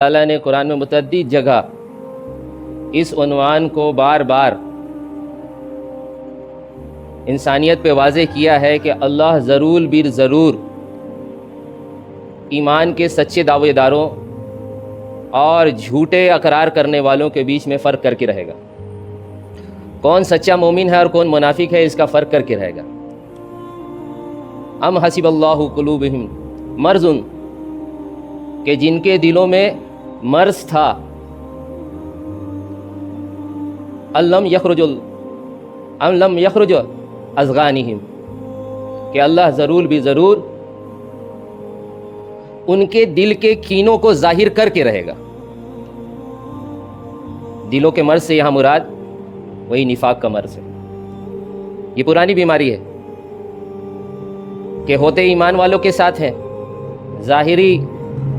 تعالیٰ نے قرآن میں متعدد جگہ اس عنوان کو بار بار انسانیت پہ واضح کیا ہے کہ اللہ ضرور بر ضرور ایمان کے سچے دعوے داروں اور جھوٹے اقرار کرنے والوں کے بیچ میں فرق کر کے رہے گا۔ کون سچا مومن ہے اور کون منافق ہے، اس کا فرق کر کے رہے گا۔ ام حسب اللہ قلوبہم مرض، کہ جن کے دلوں میں مرض تھا، ام لم یخرج اضغانہم، کہ اللہ ضرور بھی ضرور ان کے دل کے کینوں کو ظاہر کر کے رہے گا۔ دلوں کے مرض سے یہاں مراد وہی نفاق کا مرض ہے۔ یہ پرانی بیماری ہے کہ ہوتے ایمان والوں کے ساتھ ہیں، ظاہری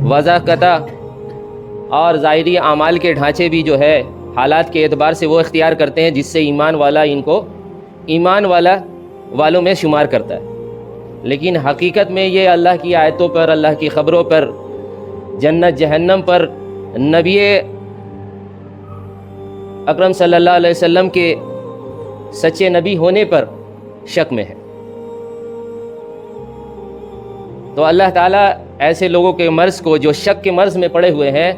وضاحت اور ظاہری اعمال کے ڈھانچے بھی جو ہے حالات کے اعتبار سے وہ اختیار کرتے ہیں جس سے ایمان والا ان کو ایمان والوں میں شمار کرتا ہے، لیکن حقیقت میں یہ اللہ کی آیتوں پر، اللہ کی خبروں پر، جنت جہنم پر، نبی اکرم صلی اللہ علیہ وسلم کے سچے نبی ہونے پر شک میں ہے۔ تو اللہ تعالیٰ ایسے لوگوں کے مرض کو، جو شک کے مرض میں پڑے ہوئے ہیں،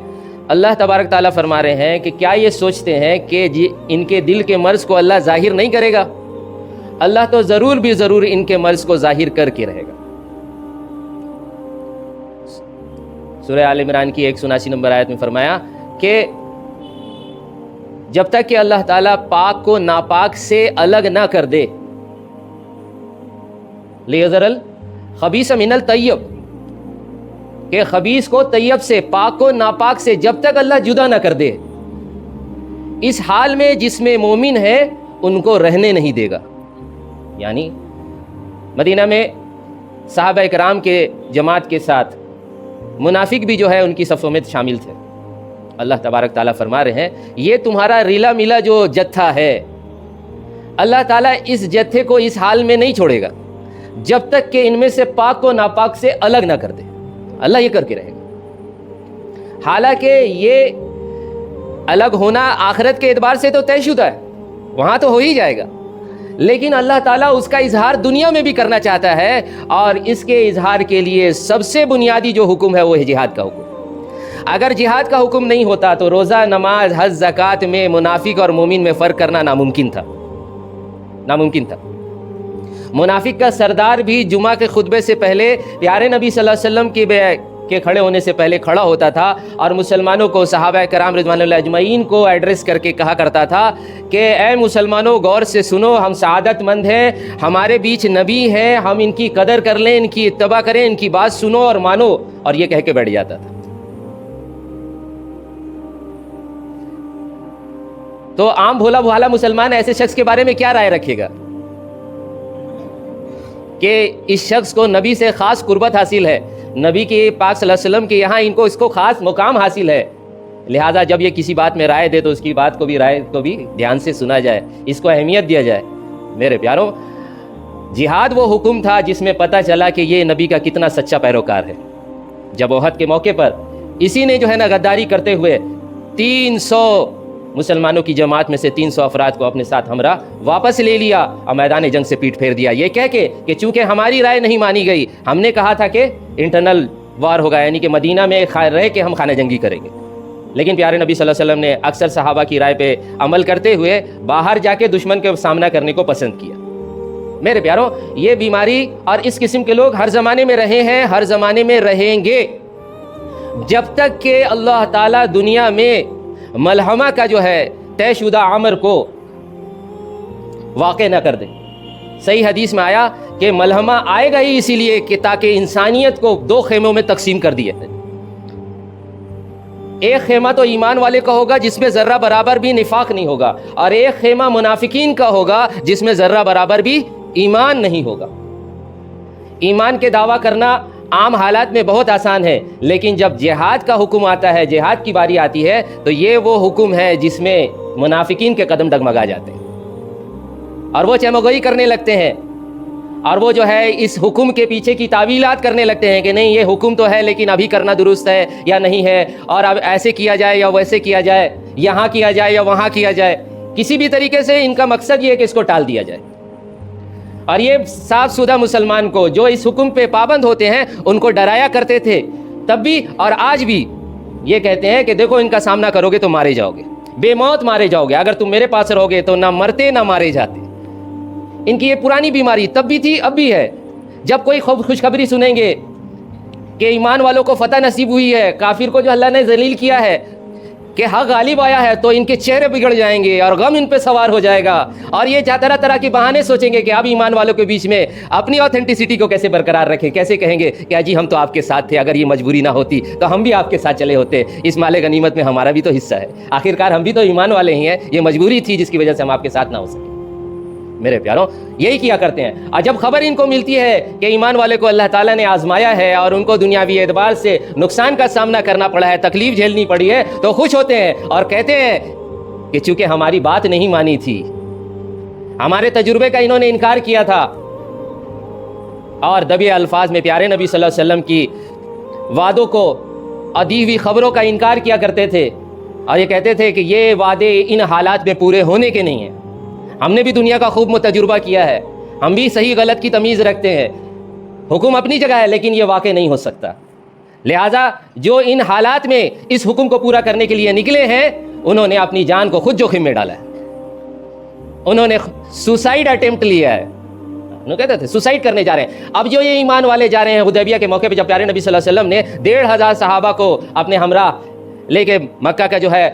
اللہ تبارک تعالیٰ فرما رہے ہیں کہ کیا یہ سوچتے ہیں کہ ان کے دل کے مرض کو اللہ ظاہر نہیں کرے گا؟ اللہ تو ضرور بھی ضرور ان کے مرض کو ظاہر کر کے رہے گا۔ سورہ آل عمران کی 179 نمبر آیت میں فرمایا کہ جب تک کہ اللہ تعالیٰ پاک کو ناپاک سے الگ نہ کر دے، لیظہر الخبیث من الطیب، کہ خبیث کو طیب سے، پاک کو ناپاک سے جب تک اللہ جدا نہ کر دے، اس حال میں جس میں مومن ہے ان کو رہنے نہیں دے گا۔ یعنی مدینہ میں صحابہ کرام کے جماعت کے ساتھ منافق بھی جو ہے ان کی صفوں میں شامل تھے۔ اللہ تبارک تعالیٰ فرما رہے ہیں یہ تمہارا ریلا ملا جو جتھا ہے، اللہ تعالیٰ اس جتھے کو اس حال میں نہیں چھوڑے گا جب تک کہ ان میں سے پاک کو ناپاک سے الگ نہ کر دے۔ اللہ یہ کر کے رہے گا، حالانکہ یہ الگ ہونا آخرت کے اعتبار سے تو طے شدہ ہے، وہاں تو ہو ہی جائے گا، لیکن اللہ تعالیٰ اس کا اظہار دنیا میں بھی کرنا چاہتا ہے، اور اس کے اظہار کے لیے سب سے بنیادی جو حکم ہے وہ ہے جہاد کا حکم۔ اگر جہاد کا حکم نہیں ہوتا تو روزہ، نماز، حج، زکوٰۃ میں منافق اور مومن میں فرق کرنا ناممکن تھا۔ منافق کا سردار بھی جمعہ کے خطبے سے پہلے پیارے نبی صلی اللہ علیہ وسلم کے کھڑے ہونے سے پہلے کھڑا ہوتا تھا اور مسلمانوں کو، صحابہ کرام رضوان اللہ اجمعین کو ایڈریس کر کے کہا کرتا تھا کہ اے مسلمانوں، غور سے سنو، ہم سعادت مند ہیں، ہمارے بیچ نبی ہیں، ہم ان کی قدر کر لیں، ان کی اتباع کریں، ان کی بات سنو اور مانو، اور یہ کہہ کے بیٹھ جاتا تھا۔ تو عام بھولا بھالا مسلمان ایسے شخص کے بارے میں کیا رائے رکھے گا کہ اس شخص کو نبی سے خاص قربت حاصل ہے، نبی کے پاک صلی اللہ علیہ وسلم کے یہاں اس کو خاص مقام حاصل ہے، لہٰذا جب یہ کسی بات میں رائے دے تو اس کی بات کو بھی، رائے کو بھی دھیان سے سنا جائے، اس کو اہمیت دیا جائے۔ میرے پیاروں، جہاد وہ حکم تھا جس میں پتہ چلا کہ یہ نبی کا کتنا سچا پیروکار ہے۔ جب احد کے موقع پر اسی نے جو ہے نا غداری کرتے ہوئے 300 مسلمانوں کی جماعت میں سے 300 افراد کو اپنے ساتھ ہمراہ واپس لے لیا اور میدان جنگ سے پیٹ پھیر دیا، یہ کہہ کے کہ چونکہ ہماری رائے نہیں مانی گئی، ہم نے کہا تھا کہ انٹرنل وار ہوگا، یعنی کہ مدینہ میں رہ کے ہم خانہ جنگی کریں گے، لیکن پیارے نبی صلی اللہ علیہ وسلم نے اکثر صحابہ کی رائے پہ عمل کرتے ہوئے باہر جا کے دشمن کے سامنا کرنے کو پسند کیا۔ میرے پیاروں، یہ بیماری اور اس قسم کے لوگ ہر زمانے میں رہے ہیں، ہر زمانے میں رہیں گے، جب تک کہ اللہ تعالیٰ دنیا میں ملحمہ کا جو ہے طے شدہ امر کو واقع نہ کر دے۔ صحیح حدیث میں آیا کہ ملحمہ آئے گا ہی اسی لیے کہ تاکہ انسانیت کو 2 خیموں میں تقسیم کر دیا ہے۔ ایک خیمہ تو ایمان والے کا ہوگا جس میں ذرہ برابر بھی نفاق نہیں ہوگا، اور ایک خیمہ منافقین کا ہوگا جس میں ذرہ برابر بھی ایمان نہیں ہوگا۔ ایمان کے دعویٰ کرنا عام حالات میں بہت آسان ہے، لیکن جب جہاد کا حکم آتا ہے، جہاد کی باری آتی ہے، تو یہ وہ حکم ہے جس میں منافقین کے قدم ڈگمگا جاتے ہیں اور وہ چمگوئی کرنے لگتے ہیں اور وہ جو ہے اس حکم کے پیچھے کی تعویلات کرنے لگتے ہیں کہ نہیں یہ حکم تو ہے لیکن ابھی کرنا درست ہے یا نہیں ہے، اور اب ایسے کیا جائے یا ویسے کیا جائے، یہاں کیا جائے یا وہاں کیا جائے، کسی بھی طریقے سے ان کا مقصد یہ ہے کہ اس کو ٹال دیا جائے۔ اور یہ صاف شدہ مسلمان کو جو اس حکم پہ پابند ہوتے ہیں ان کو ڈرایا کرتے تھے تب بھی اور آج بھی، یہ کہتے ہیں کہ دیکھو ان کا سامنا کرو گے تو مارے جاؤ گے، بے موت مارے جاؤ گے، اگر تم میرے پاس رہو گے تو نہ مرتے نہ مارے جاتے۔ ان کی یہ پرانی بیماری تب بھی تھی، اب بھی ہے۔ جب کوئی خوشخبری سنیں گے کہ ایمان والوں کو فتح نصیب ہوئی ہے، کافر کو جو اللہ نے ذلیل کیا ہے، کہ حق غالب آیا ہے، تو ان کے چہرے بگڑ جائیں گے اور غم ان پہ سوار ہو جائے گا، اور یہ طرح طرح کے بہانے سوچیں گے کہ اب ایمان والوں کے بیچ میں اپنی آتھینٹسٹی کو کیسے برقرار رکھیں، کیسے کہیں گے کہ جی ہم تو آپ کے ساتھ تھے، اگر یہ مجبوری نہ ہوتی تو ہم بھی آپ کے ساتھ چلے ہوتے، اس مال غنیمت میں ہمارا بھی تو حصہ ہے، آخرکار ہم بھی تو ایمان والے ہی ہیں، یہ مجبوری تھی جس کی وجہ سے ہم آپ کے ساتھ نہ ہو سکے۔ میرے پیاروں یہی کیا کرتے ہیں، اور جب خبر ان کو ملتی ہے کہ ایمان والے کو اللہ تعالیٰ نے آزمایا ہے اور ان کو دنیاوی اعتبار سے نقصان کا سامنا کرنا پڑا ہے، تکلیف جھیلنی پڑی ہے، تو خوش ہوتے ہیں اور کہتے ہیں کہ چونکہ ہماری بات نہیں مانی تھی، ہمارے تجربے کا انہوں نے انکار کیا تھا، اور دبے الفاظ میں پیارے نبی صلی اللہ علیہ وسلم کی وعدوں کو اور دی ہوئی خبروں کا انکار کیا کرتے تھے، اور یہ کہتے تھے کہ یہ وعدے ان حالات میں پورے ہونے کے نہیں ہیں، ہم نے بھی دنیا کا خوب تجربہ کیا ہے، ہم بھی صحیح غلط کی تمیز رکھتے ہیں، حکم اپنی جگہ ہے لیکن یہ واقع نہیں ہو سکتا۔ لہٰذا جو ان حالات میں اس حکم کو پورا کرنے کے لیے نکلے ہیں، انہوں نے اپنی جان کو خود جوخم میں ڈالا ہے، انہوں نے سوسائڈ اٹیمپٹ لیا ہے، انہوں کہتے تھے سوسائڈ کرنے جا رہے ہیں۔ اب جو یہ ایمان والے جا رہے ہیں حدیبیہ کے موقع پہ، جب پیارے نبی صلی اللہ علیہ وسلم نے 1500 صحابہ کو اپنے ہمراہ لے کے مکہ کا جو ہے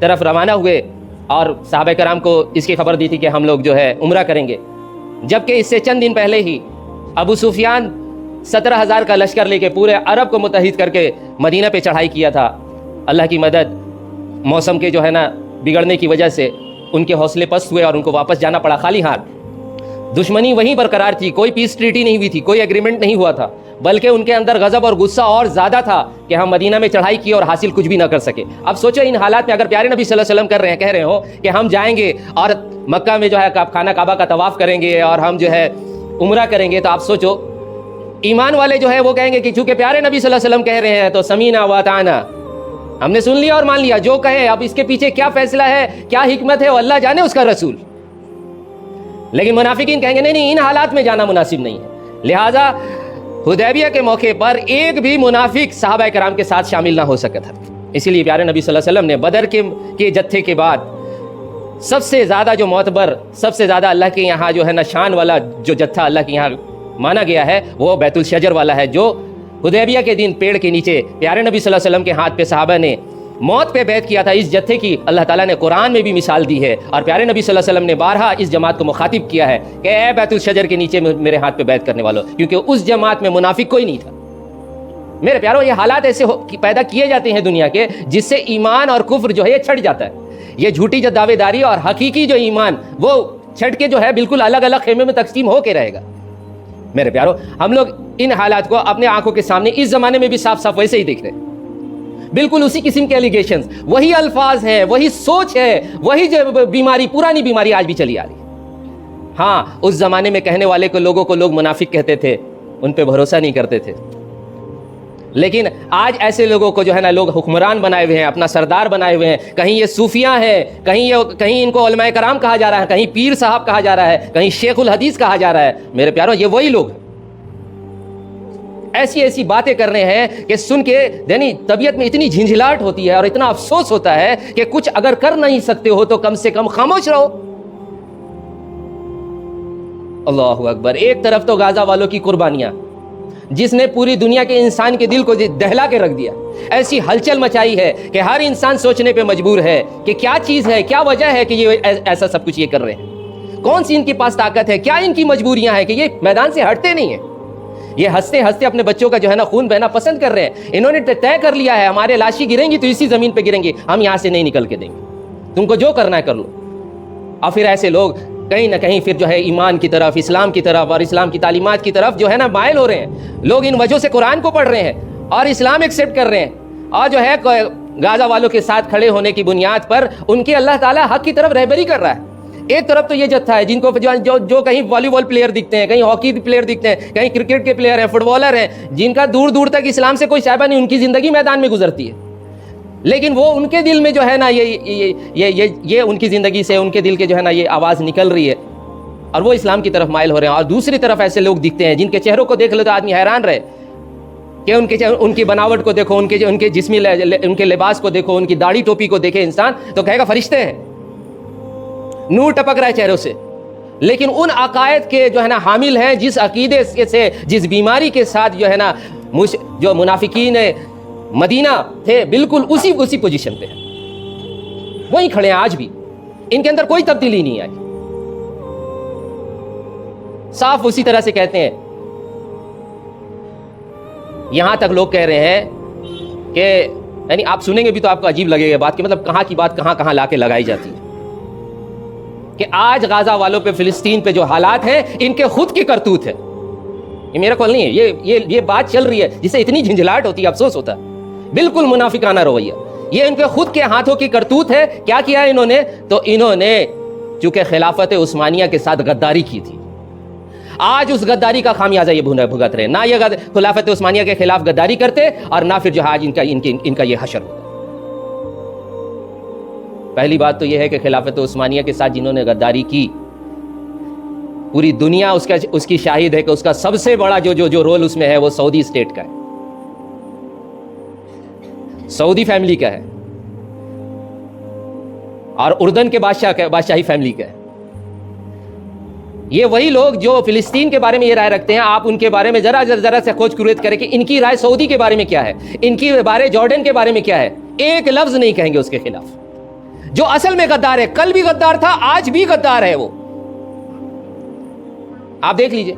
طرف روانہ ہوئے، اور صحابہ کرام کو اس کی خبر دی تھی کہ ہم لوگ جو ہے عمرہ کریں گے، جبکہ اس سے چند دن پہلے ہی ابو سفیان 17,000 کا لشکر لے کے پورے عرب کو متحد کر کے مدینہ پہ چڑھائی کیا تھا۔ اللہ کی مدد، موسم کے جو ہے نا بگڑنے کی وجہ سے ان کے حوصلے پست ہوئے اور ان کو واپس جانا پڑا خالی ہاتھ۔ دشمنی وہیں برقرار تھی، کوئی پیس ٹریٹی نہیں ہوئی تھی، کوئی ایگریمنٹ نہیں ہوا تھا، بلکہ ان کے اندر غضب اور غصہ اور زیادہ تھا کہ ہم مدینہ میں چڑھائی کی اور حاصل کچھ بھی نہ کر سکے۔ اب سوچو ان حالات میں اگر پیارے نبی صلی اللہ علیہ وسلم کہہ رہے ہو کہ ہم جائیں گے اور مکہ میں جو ہے خانہ کعبہ کا طواف کریں گے اور ہم جو ہے عمرہ کریں گے، تو آپ سوچو ایمان والے جو ہے وہ کہیں گے کہ چونکہ پیارے نبی صلی اللہ علیہ وسلم کہہ رہے ہیں تو سمینا و اطعنا، ہم نے سن لیا اور مان لیا، جو کہے، اب اس کے پیچھے کیا فیصلہ ہے، کیا حکمت ہے، وہ اللہ جانے، اس کا رسول۔ لیکن منافقین کہیں گے نہیں، ان حالات میں جانا مناسب نہیں ہے۔ لہٰذا حدیبیہ کے موقع پر ایک بھی منافق صحابہ کرام کے ساتھ شامل نہ ہو سکا تھا، اسی لیے پیارے نبی صلی اللہ علیہ وسلم نے بدر کے جتھے کے بعد سب سے زیادہ جو معتبر، سب سے زیادہ اللہ کے یہاں جو ہے نا شان والا جو جتھا اللہ کے یہاں مانا گیا ہے، وہ بیت الشجر والا ہے، جو حدیبیہ کے دن پیڑ کے نیچے پیارے نبی صلی اللہ علیہ وسلم کے ہاتھ پہ صحابہ نے موت پہ بیعت کیا تھا۔ اس جتھے کی اللہ تعالیٰ نے قرآن میں بھی مثال دی ہے، اور پیارے نبی صلی اللہ علیہ وسلم نے بارہا اس جماعت کو مخاطب کیا ہے کہ اے بیت الشجر کے نیچے میرے ہاتھ پہ بیعت کرنے والوں، کیونکہ اس جماعت میں منافق کوئی نہیں تھا۔ میرے پیاروں یہ حالات ایسے پیدا کیے جاتے ہیں دنیا کے، جس سے ایمان اور کفر جو ہے یہ چھٹ جاتا ہے، یہ جھوٹی جو دعوے داری اور حقیقی جو ایمان وہ چھٹ کے جو ہے بالکل الگ الگ خیمے میں تقسیم ہو کے رہے گا۔ میرے پیاروں ہم لوگ ان حالات کو اپنے آنکھوں کے سامنے اس زمانے میں بھی صاف صاف ویسے ہی دیکھ رہے ہیں، بالکل اسی قسم کے ایلیگیشنز، وہی الفاظ ہیں، وہی سوچ ہے، وہی جو بیماری، پرانی بیماری آج بھی چلی آ رہی ہے۔ ہاں اس زمانے میں کہنے والے کو لوگوں کو لوگ منافق کہتے تھے، ان پہ بھروسہ نہیں کرتے تھے، لیکن آج ایسے لوگوں کو جو ہے نا لوگ حکمران بنائے ہوئے ہیں، اپنا سردار بنائے ہوئے ہیں، کہیں یہ صوفیاء ہیں، کہیں ان کو علماء کرام کہا جا رہا ہے، کہیں پیر صاحب کہا جا رہا ہے، کہیں شیخ الحدیث کہا جا رہا ہے۔ میرے پیاروں یہ وہی لوگ ہیں، ایسی ایسی باتیں کر رہے ہیں کہ سن کے یعنی طبیعت میں اتنی جھنجھلاہٹ ہوتی ہے اور اتنا افسوس ہوتا ہے کہ کچھ اگر کر نہیں سکتے ہو تو کم سے کم خاموش رہو۔ اللہ اکبر، ایک طرف تو غازہ والوں کی قربانیاں جس نے پوری دنیا کے انسان کے دل کو دہلا کے رکھ دیا، ایسی ہلچل مچائی ہے کہ ہر انسان سوچنے پہ مجبور ہے کہ کیا چیز ہے، کیا وجہ ہے کہ یہ ایسا سب کچھ یہ کر رہے ہیں، کون سی ان کے پاس طاقت ہے، کیا ان کی مجبوریاں ہیں کہ یہ میدان سے ہٹتے نہیں ہیں، یہ ہنستے ہنستے اپنے بچوں کا جو ہے نا خون بہنا پسند کر رہے ہیں۔ انہوں نے طے کر لیا ہے ہمارے لاشی گریں گی تو اسی زمین پہ گریں گی، ہم یہاں سے نہیں نکل کے دیں گے، تم کو جو کرنا ہے کر لو۔ اور پھر ایسے لوگ کہیں نہ کہیں پھر جو ہے ایمان کی طرف، اسلام کی طرف اور اسلام کی تعلیمات کی طرف جو ہے نا مائل ہو رہے ہیں۔ لوگ ان وجہ سے قرآن کو پڑھ رہے ہیں اور اسلام ایکسیپٹ کر رہے ہیں، اور جو ہے غازہ والوں کے ساتھ کھڑے ہونے کی بنیاد پر ان کے اللہ تعالیٰ حق کی طرف رہبری کر رہا ہے۔ ایک طرف تو یہ جتھا ہے جن کو جو کہیں والی بال پلیئر دکھتے ہیں, کہیں ہاکی پلیئر دکھتے ہیں, کہیں کرکٹ کے پلیئر ہیں, فٹ بالر ہیں, جن کا دور دور تک اسلام سے کوئی شائبہ نہیں, ان کی زندگی میدان میں گزرتی ہے, لیکن وہ ان کے دل میں جو ہے نا یہ ان کی زندگی سے ان کے دل کے جو ہے نا یہ آواز نکل رہی ہے اور وہ اسلام کی طرف مائل ہو رہے ہیں. اور دوسری طرف ایسے لوگ دکھتے ہیں جن کے چہروں کو دیکھ لو تو آدمی حیران رہے کہ ان کی بناوٹ کو دیکھو, ان کے جسمی ان کے لباس کو دیکھو, ان کی داڑھی ٹوپی کو دیکھے انسان تو کہے گا فرشتے ہیں, نور ٹپک رہا ہے چہروں سے, لیکن ان عقائد کے جو ہے نا حامل ہیں, جس عقیدے سے, جس بیماری کے ساتھ جو ہے نا جو منافقین مدینہ تھے بالکل اسی پوزیشن پہ وہیں کھڑے ہیں آج بھی, ان کے اندر کوئی تبدیلی نہیں آئی, صاف اسی طرح سے کہتے ہیں. یہاں تک لوگ کہہ رہے ہیں کہ یعنی آپ سنیں گے بھی تو آپ کو عجیب لگے گا بات, کہ مطلب کہاں کی بات کہاں لا کے لگائی جاتی ہے, کہ آج غزہ والوں پہ, فلسطین پہ جو حالات ہیں ان کے خود کی کرتوت ہے. یہ میرا قول نہیں ہے, یہ بات چل رہی ہے جسے اتنی جھنجھلاہٹ ہوتی ہے, افسوس ہوتا ہے, بالکل منافقانہ رویہ. یہ ان کے خود کے ہاتھوں کی کرتوت ہے. کیا کیا انہوں نے؟ تو انہوں نے چونکہ خلافت عثمانیہ کے ساتھ غداری کی تھی, آج اس غداری کا خامیازہ یہ بھگت رہے. نہ یہ خلافت عثمانیہ کے خلاف غداری کرتے اور نہ پھر جو آج ان کا یہ حشر ہوتا. پہلی بات تو یہ ہے کہ خلافت عثمانیہ کے ساتھ جنہوں نے غداری کی, پوری دنیا اس کی شاہد ہے کہ اس کا سب سے بڑا جو رول اس میں ہے وہ سعودی اسٹیٹ کا ہے, سعودی فیملی کا ہے, اور اردن کے بادشاہی فیملی کا ہے. یہ وہی لوگ جو فلسطین کے بارے میں یہ رائے رکھتے ہیں, آپ ان کے بارے میں ذرا سے کھوج کروت کریں کہ ان کی رائے سعودی کے بارے میں کیا ہے, ان کی بارے جارڈن کے بارے میں کیا ہے, ایک لفظ نہیں کہیں گے اس کے خلاف. جو اصل میں غدار ہے, کل بھی غدار تھا, آج بھی غدار ہے وہ, آپ دیکھ لیجئے.